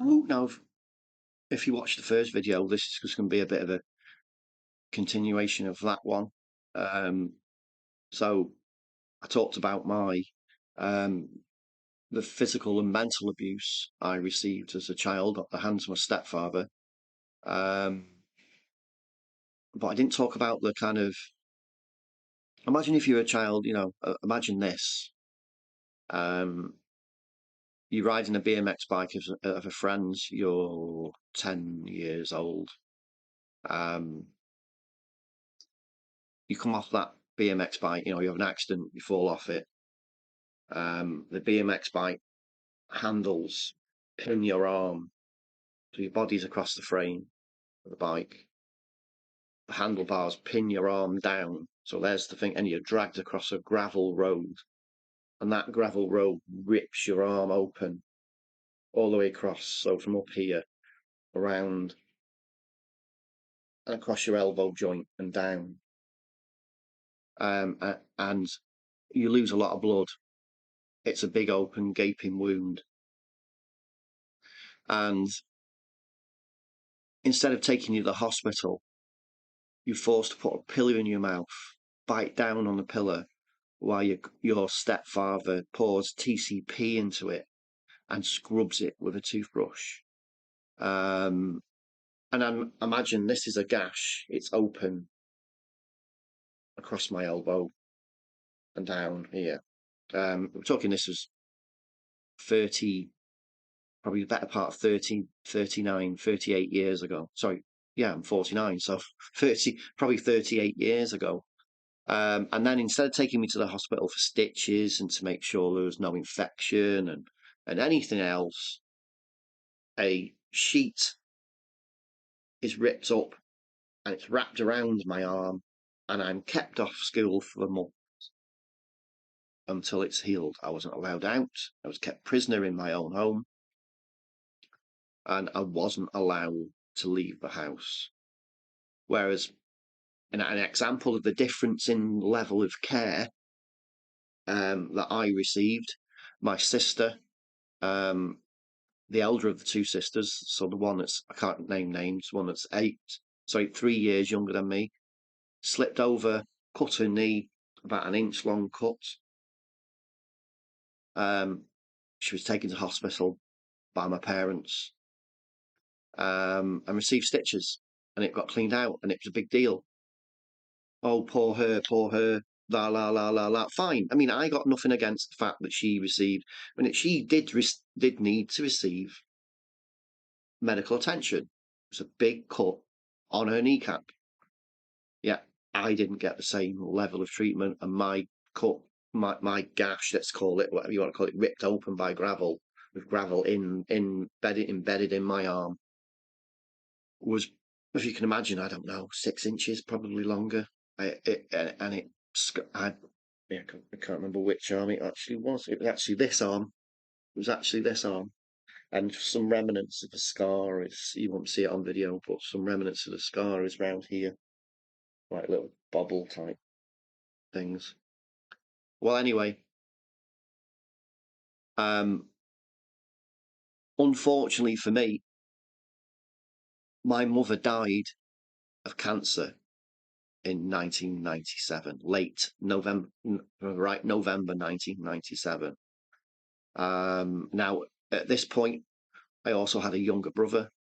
Oh, now, if you watch the first video, this is just going to be a bit of a continuation of that one. So I talked about um, the physical and mental abuse I received as a child at the hands of my stepfather. Um, but I didn't talk about the kind of, imagine if you're a child, imagine this. Um, you're riding a BMX bike of a friend's, you're 10 years old. You come off that BMX bike, you have an accident, you fall off it. The BMX bike handles pin your arm, so your body's across the frame of the bike. The handlebars pin your arm down, so there's the thing, and you're dragged across a gravel road, and that gravel road rips your arm open all the way across. So from up here, around, and across your elbow joint and down, and you lose a lot of blood. It's a big open gaping wound, and instead of taking you to the hospital, you're forced to put a pillow in your mouth, bite down on the pillow while your stepfather pours TCP into it and scrubs it with a toothbrush. And imagine this is a gash. It's open across my elbow and down here. We're talking this was 30, probably the better part of 30, 39, 38 years ago. Sorry, yeah, I'm 49, so 30, probably 38 years ago. And then instead of taking me to the hospital for stitches and to make sure there was no infection and anything else, a sheet is ripped up and it's wrapped around my arm, and I'm kept off school for a month until it's healed. I wasn't allowed out. I was kept prisoner in my own home, and I wasn't allowed to leave the house. Whereas, an example of the difference in level of care that I received, my sister, the elder of the two sisters, so the one that's, I can't name names, one that's 3 years younger than me, slipped over, cut her knee, about an inch long cut. She was taken to hospital by my parents, and received stitches, and it got cleaned out, and it was a big deal. Oh, poor her, la la la la la. Fine. I mean, I got nothing against the fact that she received. I mean, she did need to receive medical attention. It was a big cut on her kneecap. Yeah, I didn't get the same level of treatment, and my cut, my gash, let's call it, whatever you want to call it, ripped open by gravel, with gravel embedded in my arm, was, if you can imagine, I don't know, 6 inches, probably longer. I can't remember which arm it actually was. It was actually this arm. It was actually this arm, and some remnants of the scar. You won't see it on video, but some remnants of the scar is round here, like little bobble type things. Well, anyway, unfortunately for me, my mother died of cancer in 1997, late November, right, November 1997. Now, at this point, I also had a younger brother.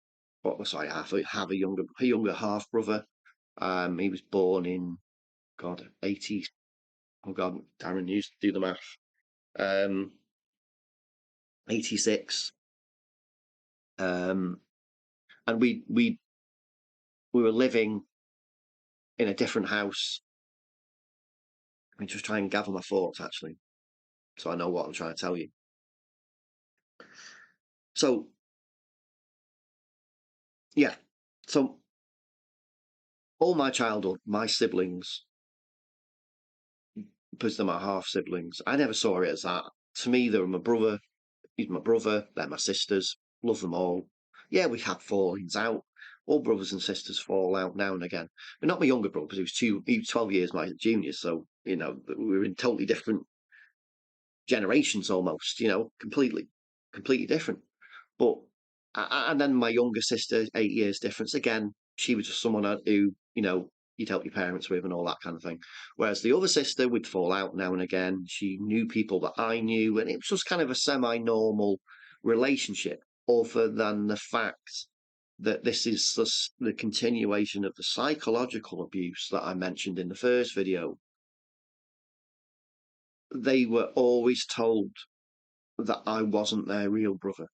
Sorry, I have a younger half brother. He was born in, God, 80. Oh God, Darren used to do the math. 86. And we were living in a different house. Let me just try and gather my thoughts, actually, so I know what I'm trying to tell you. So, yeah. So, all my childhood, my siblings, because they're my half siblings, I never saw it as that. To me, they were my brother. He's my brother. They're my sisters. Love them all. Yeah, we had fallings out. All brothers and sisters fall out now and again. But not my younger brother, because he was 12 years my junior. So, we were in totally different generations almost, completely different. But And then my younger sister, 8 years difference. Again, she was just someone who, you'd help your parents with and all that kind of thing. Whereas the other sister would fall out now and again. She knew people that I knew, and it was just kind of a semi-normal relationship, other than the fact that this is the continuation of the psychological abuse that I mentioned in the first video. They were always told that I wasn't their real brother,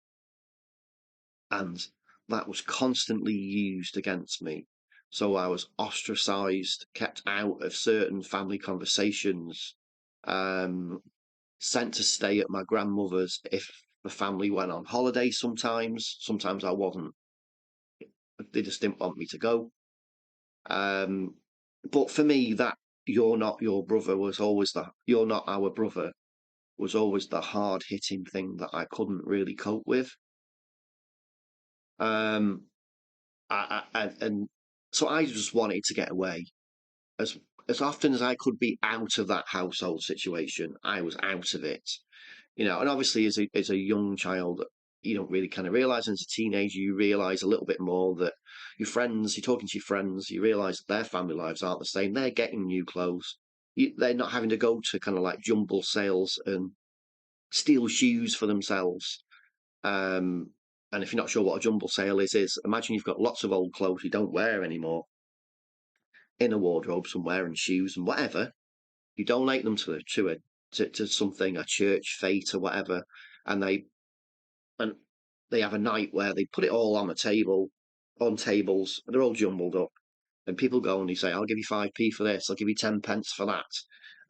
and that was constantly used against me. So I was ostracized, kept out of certain family conversations, um, sent to stay at my grandmother's if the family went on holiday sometimes. Sometimes I wasn't. They just didn't want me to go. But for me, that "you're not your brother" was always "you're not our brother" was always the hard hitting thing that I couldn't really cope with. Um, and so I just wanted to get away as as often as I could be out of that household situation. I was out of it, and obviously as a young child, you don't really kind of realize. And as a teenager, you realize a little bit more that you're talking to your friends, you realize that their family lives aren't the same. They're getting new clothes. They're not having to go to kind of like jumble sales and steal shoes for themselves. Um, and if you're not sure what a jumble sale is imagine you've got lots of old clothes you don't wear anymore in a wardrobe somewhere, and shoes and whatever. You donate them to something, a church fete or whatever, and they have a night where they put it all on a table, on tables, and they're all jumbled up. And people go and they say, "I'll give you 5p for this. I'll give you 10 pence for that,"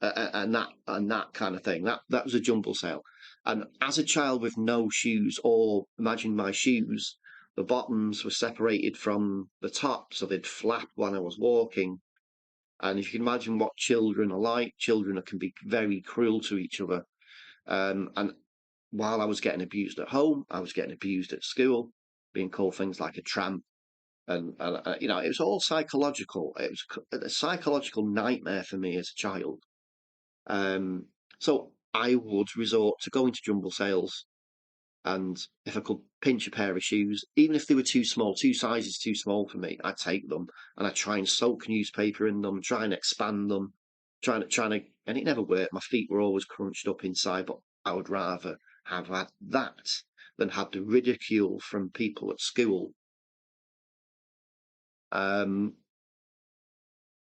and that kind of thing. That was a jumble sale. And as a child with no shoes, or imagine my shoes, the bottoms were separated from the top, so they'd flap when I was walking. And if you can imagine what children are like, children can be very cruel to each other. And while I was getting abused at home, I was getting abused at school, being called things like a tramp. And it was all psychological. It was a psychological nightmare for me as a child. So I would resort to going to jumble sales, and if I could pinch a pair of shoes, even if they were too small, 2 sizes too small for me, I'd take them and I'd try and soak newspaper in them, try and expand them, and it never worked. My feet were always crunched up inside, but I would rather have had that than have the ridicule from people at school. Um,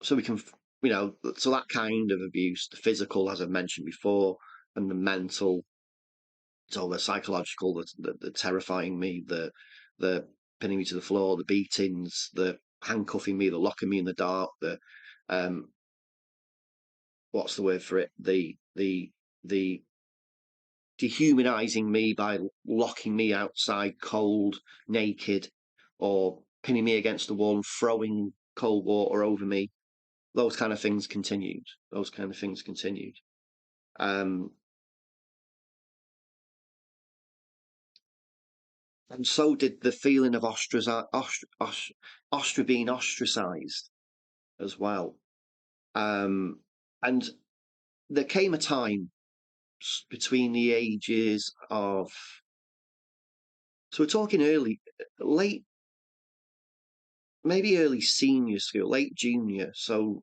so we can, so that kind of abuse, the physical, as I've mentioned before, and the mental, so the psychological, the terrifying me, the pinning me to the floor, the beatings, the handcuffing me, the locking me in the dark, the um, what's the word for it? The dehumanizing me by locking me outside cold, naked, or pinning me against the wall and throwing cold water over me. Those kind of things continued. Those kind of things continued. Um, and so did the feeling of being ostracized as well. And there came a time between the ages of, so we're talking late, maybe early senior school, late junior. So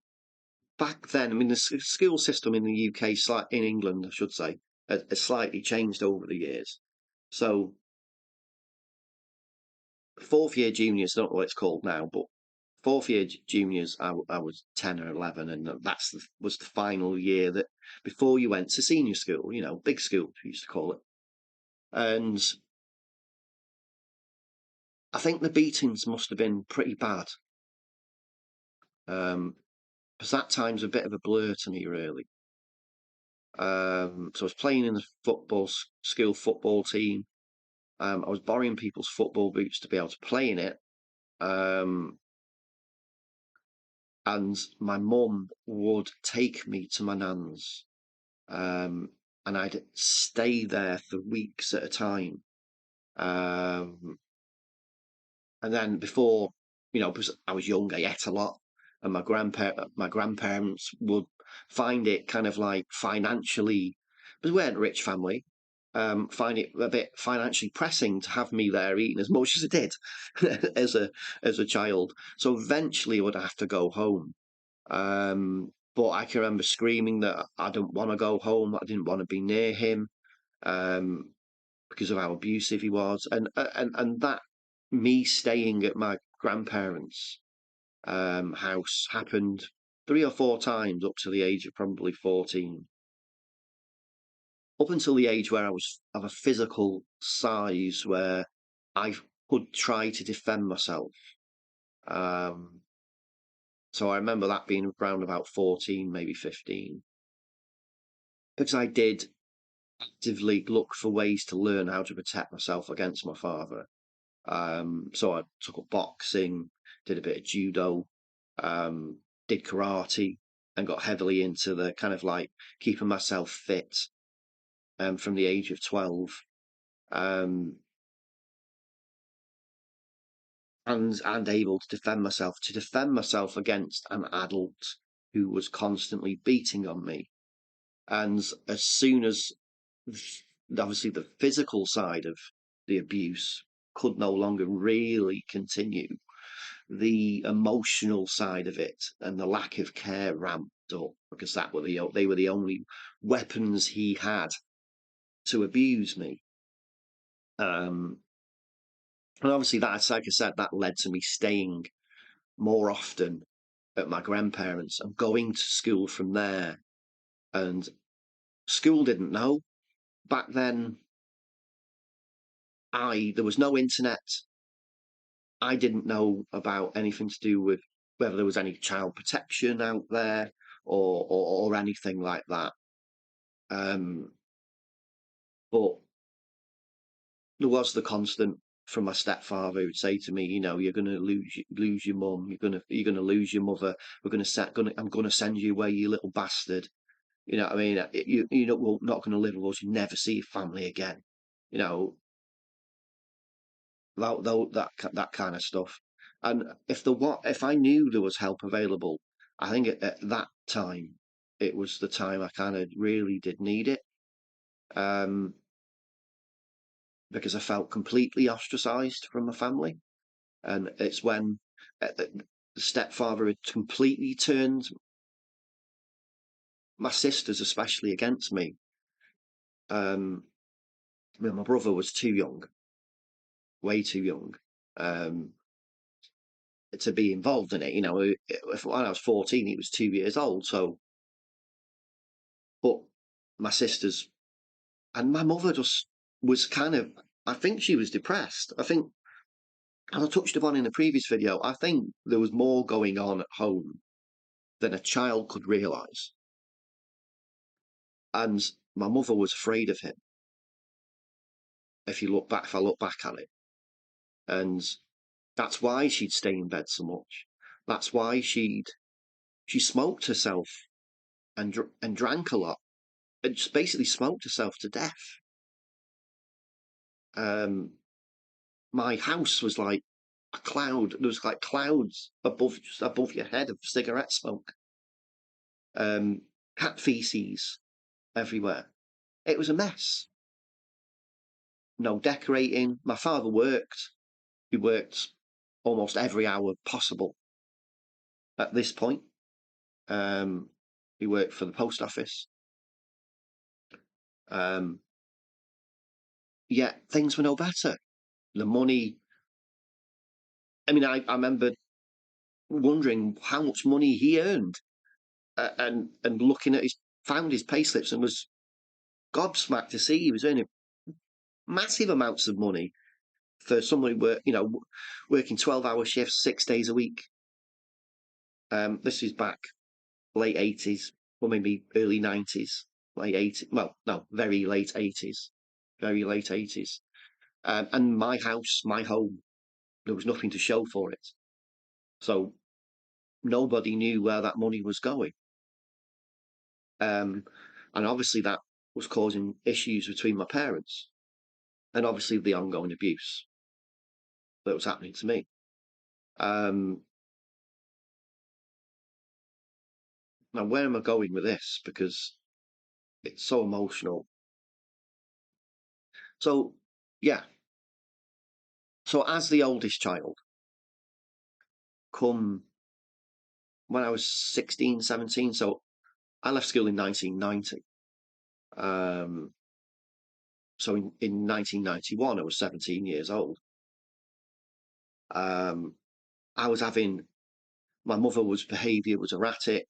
back then, I mean, the school system in the UK, in England, I should say, has slightly changed over the years. So fourth year juniors, I don't know what it's called now, but fourth year juniors, I was 10 or 11, and was the final year that before you went to senior school, big school, we used to call it. And I think the beatings must have been pretty bad. Because that time's a bit of a blur to me, really. So I was playing in the school football team. I was borrowing people's football boots to be able to play in it. Um, and my mum would take me to my nan's, and I'd stay there for weeks at a time. And then before, because I was young, I ate a lot, and my grandparents would find it kind of like financially, because we weren't a rich family. find it a bit financially pressing to have me there eating as much as I did as a child. So eventually I would have to go home. But I can remember screaming that I didn't want to go home, I didn't want to be near him, um, because of how abusive he was, and that me staying at my grandparents' house happened 3 or 4 times up to the age of probably 14. Up until the age where I was of a physical size where I could try to defend myself. Um, so I remember that being around about 14, maybe 15, because I did actively look for ways to learn how to protect myself against my father. So I took up boxing, did a bit of judo, um, did karate, and got heavily into the kind of like keeping myself fit from the age of 12. Um, and able to defend myself against an adult who was constantly beating on me. And as soon as obviously the physical side of the abuse could no longer really continue, the emotional side of it and the lack of care ramped up because they were the only weapons he had to abuse me. Um, and obviously that, like I said, that led to me staying more often at my grandparents and going to school from there. And school didn't know back then. There was no internet. I didn't know about anything to do with whether there was any child protection out there or anything like that. Um, but there was the constant from my stepfather who'd say to me, you're going to lose your mum, you're going to lose your mother. I'm going to send you away, you little bastard. You know what I mean? You're not going to live with us. You never see your family again. You know that kind of stuff. And if I knew there was help available, I think at that time it was the time I kind of really did need it, um, because I felt completely ostracized from my family. And it's when the stepfather had completely turned my sisters, especially, against me. Um, my brother was too young, way too young, um, to be involved in it. When I was 14, he was 2 years old. So, but my sisters and my mother just was kind of, I think she was depressed. I think, as I touched upon in the previous video, I think there was more going on at home than a child could realise. And my mother was afraid of him. If I look back at it, and that's why she'd stay in bed so much. That's why she smoked herself and drank a lot and just basically smoked herself to death. Um, my house was like a cloud. There was like clouds just above your head of cigarette smoke. Cat feces everywhere. It was a mess. No decorating. My father worked. He worked almost every hour possible at this point. Um, he worked for the post office. Um, Yet things were no better. The money. I mean, I remember wondering how much money he earned, and looking at found his payslips and was gobsmacked to see he was earning massive amounts of money for somebody working 12-hour shifts 6 days a week. This is back late 80s, or maybe early 90s, late 80s. Well, no, very late 80s, very late 80s. And my house, my home, there was nothing to show for it. So nobody knew where that money was going. Um, and obviously that was causing issues between my parents, and obviously the ongoing abuse that was happening to me. Um, Now, where am I going with this? Because it's so emotional. So, yeah. So as the oldest child, come when I was 16, 17, so I left school in 1990. Um, so in 1991, I was 17 years old. Um, I was having, my mother was behaviour was erratic.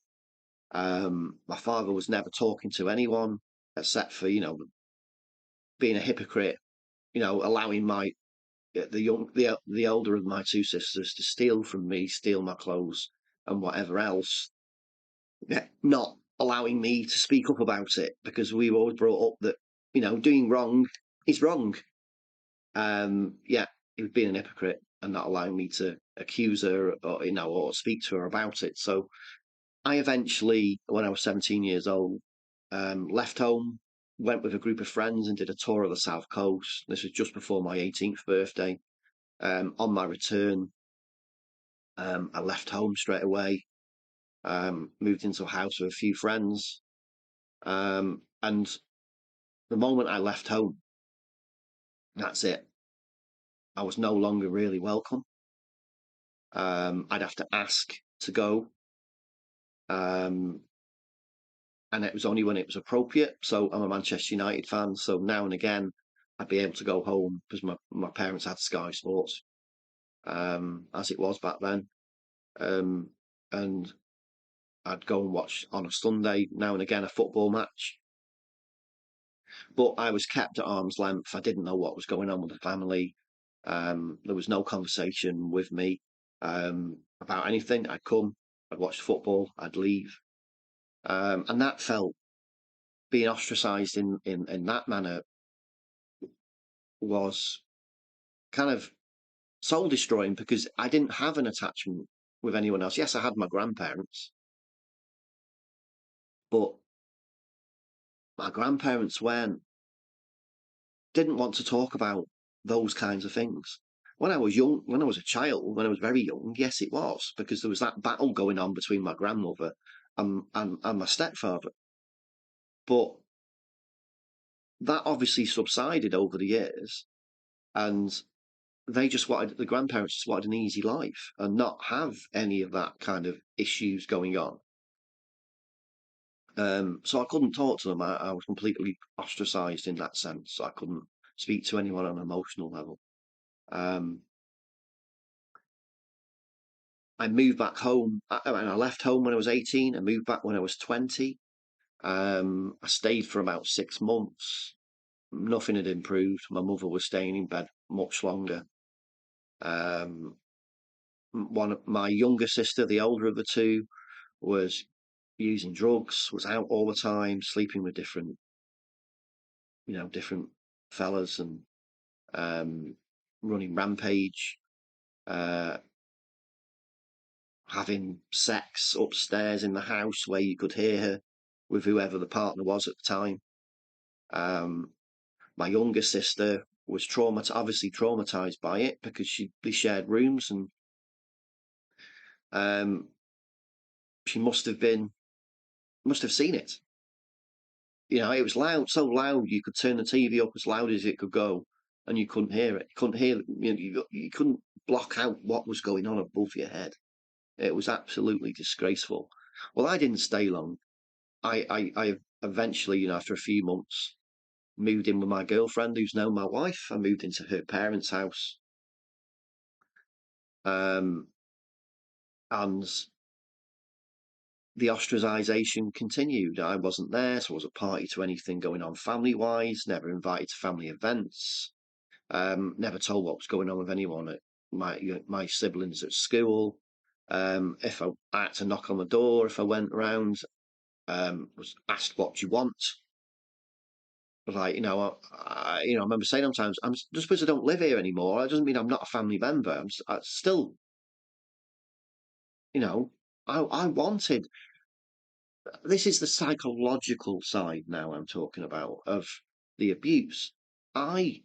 My father was never talking to anyone except for, being a hypocrite, allowing the older of my two sisters to steal from me, steal my clothes and whatever else, not allowing me to speak up about it because we were always brought up that, doing wrong is wrong. Yeah, he was being an hypocrite and not allowing me to accuse her or speak to her about it. So I eventually, when I was 17 years old, left home, went with a group of friends and did a tour of the South Coast. This was just before my 18th birthday. On my return, I left home straight away, moved into a house with a few friends. And the moment I left home, that's it. I was no longer really welcome. I'd have to ask to go. Um, and it was only when it was appropriate. So I'm a Manchester United fan. So now and again, I'd be able to go home because my parents had Sky Sports, as it was back then. And I'd go and watch on a Sunday, now and again, a football match. But I was kept at arm's length. I didn't know what was going on with the family. There was no conversation with me about anything. I'd come, I'd watch football, I'd leave. And that felt being ostracized in that manner was kind of soul destroying because I didn't have an attachment with anyone else. Yes, I had my grandparents, but my grandparents didn't want to talk about those kinds of things. When I was young, when I was a child, when I was very young, yes, it was because there was that battle going on between my grandmother and my stepfather. But that obviously subsided over the years, and the grandparents just wanted an easy life and not have any of that kind of issues going on. So I couldn't talk to them. I was completely ostracized in that sense. I couldn't speak to anyone on an emotional level. Um, I moved back home. I left home when I was 18. I moved back when I was 20. I stayed for about 6 months. Nothing had improved. My mother was staying in bed much longer. Um, one of my younger sister, the older of the two, was using drugs, was out all the time, sleeping with different fellas and um, running rampage, uh, having sex upstairs in the house where you could hear her with whoever the partner was at the time. Um, my younger sister was obviously traumatized by it because they shared rooms and um, she must have seen it. It was loud, so loud you could turn the TV up as loud as it could go, and you couldn't hear it. You couldn't hear, you couldn't block out what was going on above your head. It was absolutely disgraceful. Well, I didn't stay long. I eventually, after a few months, moved in with my girlfriend, who's now my wife. I moved into her parents' house, um, and the ostracization continued. I wasn't there, so I wasn't party to anything going on family-wise. Never invited to family events. Never told what was going on with anyone at my siblings at school. If I had to knock on the door, if I went around, was asked what do you want. Like I remember saying sometimes, I'm just because I don't live here anymore. It doesn't mean I'm not a family member. I still, you know, I wanted. This is the psychological side now I'm talking about of the abuse. I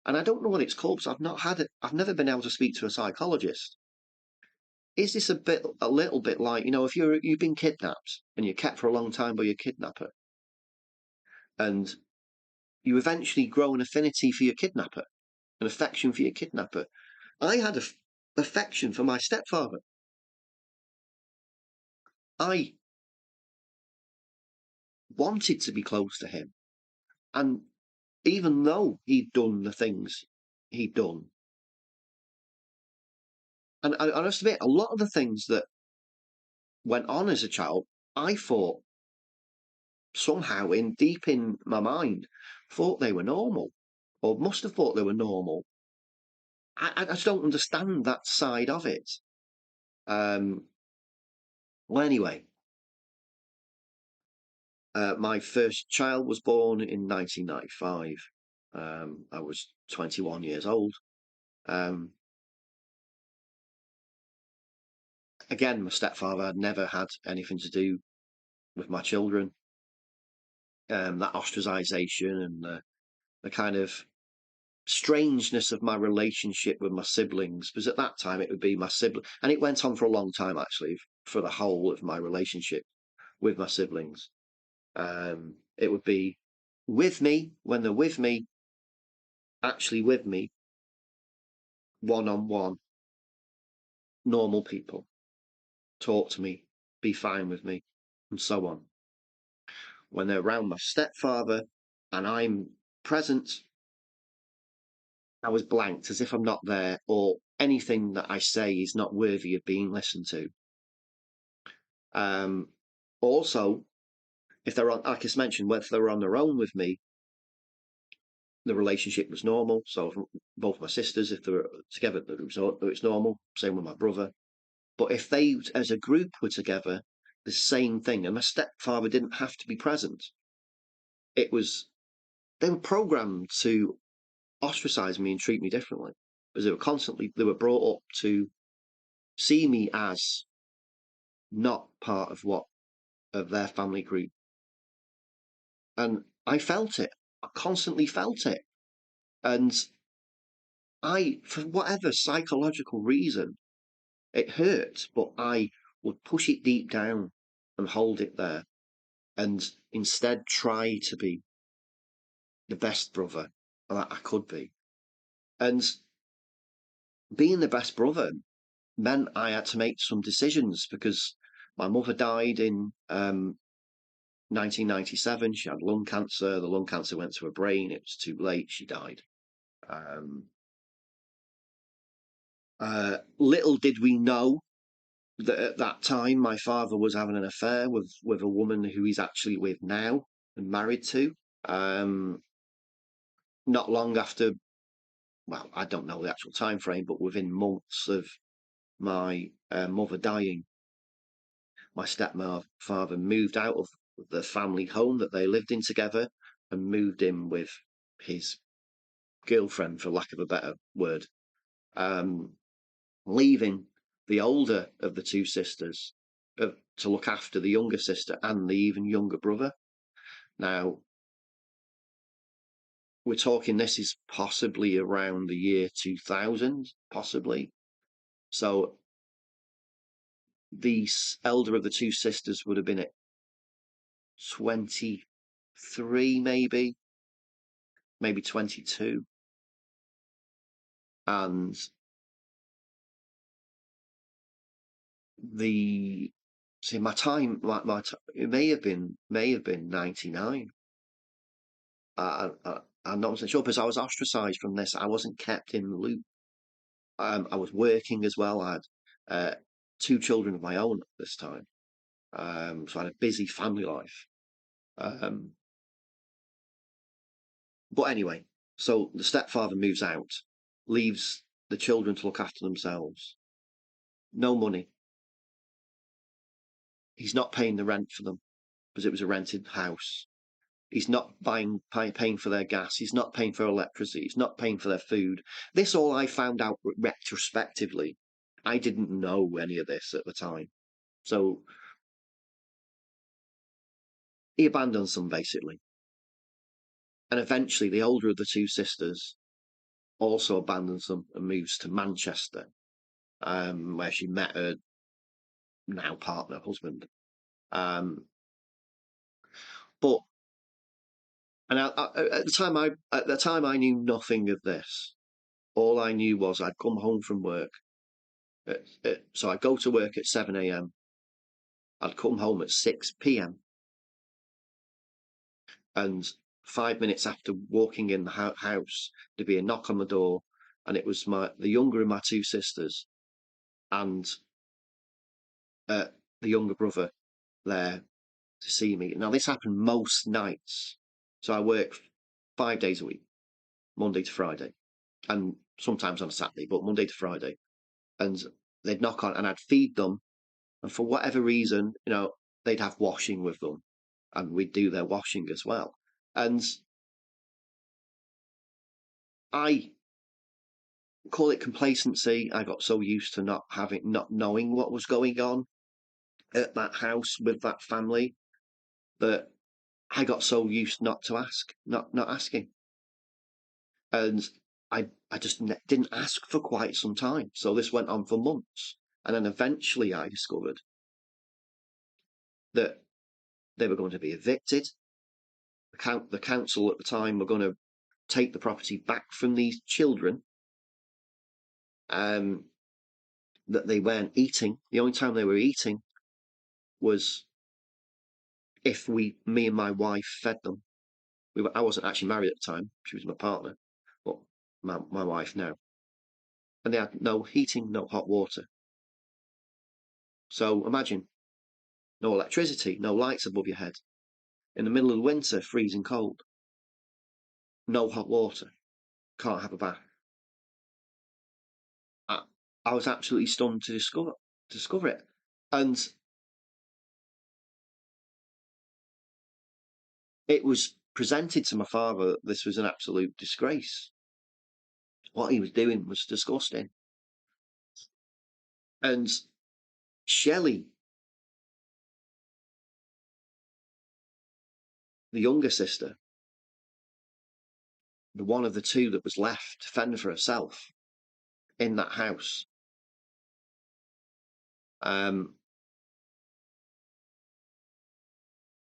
and I don't know what it's called because I've not had it. I've never been able to speak to a psychologist. Is this a little bit like if you've been kidnapped and you're kept for a long time by your kidnapper, and you eventually grow an affinity for your kidnapper, an affection for your kidnapper. I had an affection for my stepfather. I wanted to be close to him. And even though he'd done the things he'd done, and I must admit, a lot of the things that went on as a child, I thought somehow in deep in my mind, thought they were normal, or must have thought they were normal. I just don't understand that side of it. Um, well, anyway, my first child was born in 1995. I was 21 years old. Um, again, my stepfather had never had anything to do with my children. That ostracization and the kind of strangeness of my relationship with my siblings, because at that time it would be my sibling, and it went on for a long time actually, for the whole of my relationship with my siblings. It would be with me when they're with me, actually with me, one on one, normal people, talk to me, be fine with me, and so on. When they're around my stepfather and I'm present, I was blanked as if I'm not there, or anything that I say is not worthy of being listened to. Um, Also, if they're on, like I mentioned, whether they're on their own with me, the relationship was normal. So both my sisters, if they were together, it's normal. Same with my brother. But if they, as a group, were together, the same thing. And my stepfather didn't have to be present. It was they were programmed to ostracize me and treat me differently, because they were brought up to see me as not part of their family group. And I felt it. I constantly felt it. And for whatever psychological reason, it hurt, but I would push it deep down and hold it there, and instead try to be the best brother that I could be. And being the best brother meant I had to make some decisions, because my mother died in 1997. She had lung cancer. The lung cancer went to her brain. It was too late. She died. Um, Little did we know that at that time my father was having an affair with a woman who he's actually with now and married to. Um, Not long after, well, I don't know the actual time frame, but within months of my mother dying, my stepfather moved out of the family home that they lived in together and moved in with his girlfriend, for lack of a better word, um, leaving the older of the two sisters to look after the younger sister and the even younger brother. Now, we're talking, this is possibly around the year 2000, possibly. So the elder of the two sisters would have been at 23, maybe 22. And the see my time, it may have been 99. I'm not sure, because I was ostracized from this. I wasn't kept in the loop. I was working as well. I had two children of my own at this time, so I had a busy family life. Um, but anyway, so the stepfather moves out, leaves the children to look after themselves. No money. He's not paying the rent for them, because it was a rented house. He's not paying for their gas. He's not paying for electricity. He's not paying for their food. This all I found out retrospectively. I didn't know any of this at the time. So he abandons them, basically. And eventually, the older of the two sisters also abandons them and moves to Manchester, where she met her now partner, husband. Um, but And at the time, I knew nothing of this. All I knew was I'd come home from work. So I'd go to work at 7 a.m. I'd come home at 6 p.m. And 5 minutes after walking in the house, there'd be a knock on the door, and it was the younger of my two sisters and the younger brother there to see me. Now, this happened most nights. So I work 5 days a week, Monday to Friday, and sometimes on a Saturday, but Monday to Friday. And they'd knock on, and I'd feed them. And for whatever reason, they'd have washing with them, and we'd do their washing as well. And I call it complacency. I got so used to not knowing what was going on at that house with that family that I got so used not to ask, not asking. And I just didn't ask for quite some time. So this went on for months. And then eventually I discovered that they were going to be evicted. The council at the time were going to take the property back from these children, that they weren't eating. The only time they were eating was if me and my wife fed them. I wasn't actually married at the time. She was my partner, but my wife now. And they had no heating, no hot water. So imagine no electricity, no lights above your head. In the middle of the winter, freezing cold. No hot water. Can't have a bath. I was absolutely stunned to discover it. And it was presented to my father that this was an absolute disgrace. What he was doing was disgusting. And Shelley, the younger sister, the one of the two that was left to fend for herself in that house,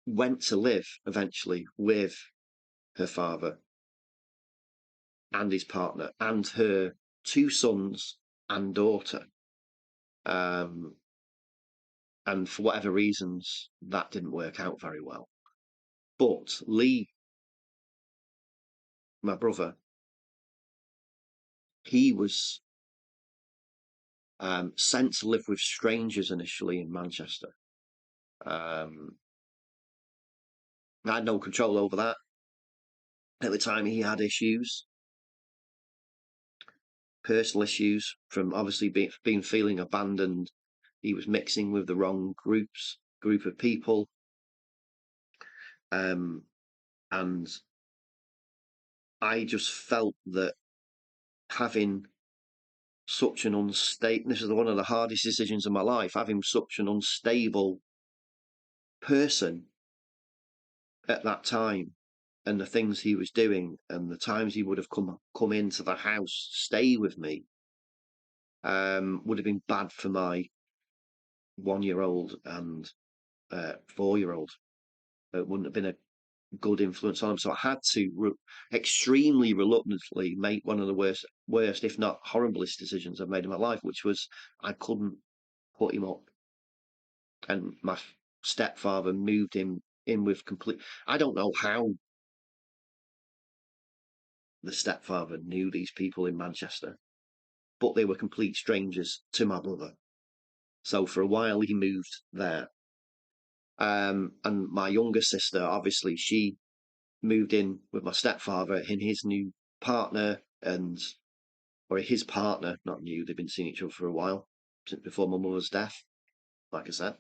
went to live eventually with her father and his partner and her two sons and daughter. And for whatever reasons, that didn't work out very well. But Lee, my brother, he was sent to live with strangers initially in Manchester. I had no control over that. At the time, he had issues, personal issues from obviously being feeling abandoned. He was mixing with the wrong group of people, and I just felt that having such an unstable, this is one of the hardest decisions of my life, having such an unstable person at that time, and the things he was doing, and the times he would have come into the house, stay with me, would have been bad for my 1-year-old and 4-year-old. It wouldn't have been a good influence on him. So I had to extremely reluctantly make one of the worst, if not horriblest decisions I've made in my life, which was I couldn't put him up. And my stepfather moved him in with complete. I don't know how the stepfather knew these people in Manchester, but they were complete strangers to my brother. So for a while he moved there. And my younger sister, obviously, she moved in with my stepfather and his new partner, or his partner, not new, they've been seeing each other for a while, since before my mother's death, like I said,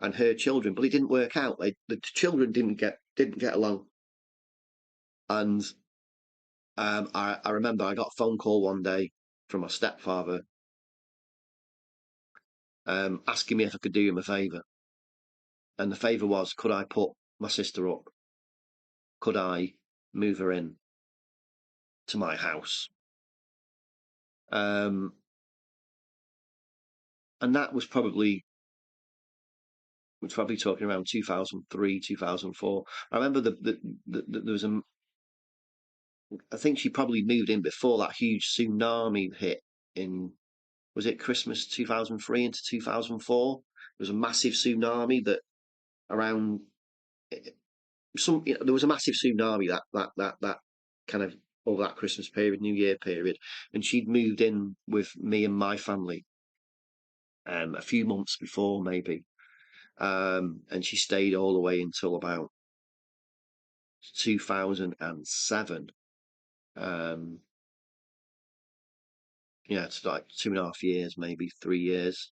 and her children, but it didn't work out. The children didn't get along. And I remember I got a phone call one day from my stepfather, asking me if I could do him a favour. And the favour was, could I put my sister up? Could I move her in to my house? And that was probably we're probably talking around 2003, 2004. I remember there was I think she probably moved in before that huge tsunami hit in, was it Christmas 2003 into 2004? There was a massive tsunami that around there was a massive tsunami that kind of over that Christmas period, New Year period, and she'd moved in with me and my family a few months before maybe, and she stayed all the way until about 2007. Um, yeah, it's like 2.5 years, maybe 3 years.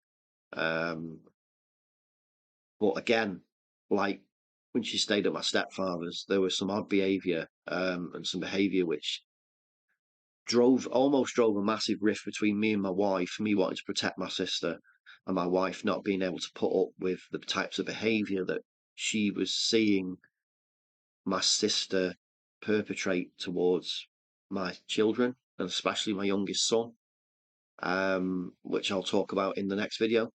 Um, but again, like when she stayed at my stepfather's, there was some odd behaviour and some behaviour which almost drove a massive rift between me and my wife, me wanting to protect my sister and my wife not being able to put up with the types of behaviour that she was seeing my sister perpetrate towards my children, and especially my youngest son, which I'll talk about in the next video.